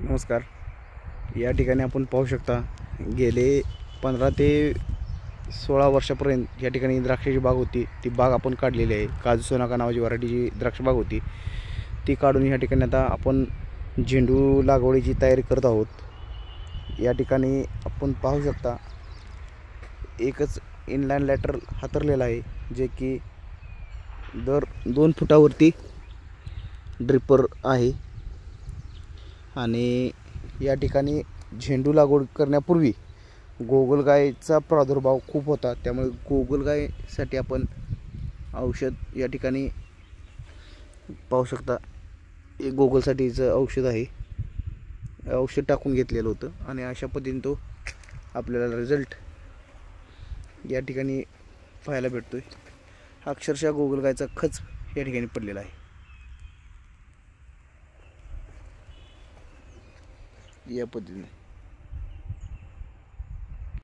नमस्कार. या ठिकाणी आपण पाहू शकता गेले 15 ते 16 वर्षापर्यंत या ठिकाणी द्राक्षाची बाग होती. ती बाग आपण काढलेली आहे. काजू सोनाका नावाची व्हरायटीची द्राक्ष बाग होती, ती काढून या ठिकाणी आता आपण झेंडू लागवडीची तयारी करत आहोत. या ठिकाणी आपण पाहू शकता एकच इनलाइन लॅटर हातरलेला आहे, जे की दर 2 फुटावरती ड्रिपर आहे. आणि या ठिकाणी झेंडू लागवड करण्यापूर्वी गोगलगायीचा प्रादुर्भाव खूप होता, त्यामुळे गोगलगायीसाठी आपण औषध या ठिकाणी पाहू शकता. एक गोगलसाठीचं औषध आहे, औषध टाकून घेतलेलं होतं आणि अशा पद्धतीने तो आपल्याला रिझल्ट या ठिकाणी पाहायला भेटतोय. अक्षरशः गोगलगायीचा खच या ठिकाणी पडलेला आहे. या पद्धतीने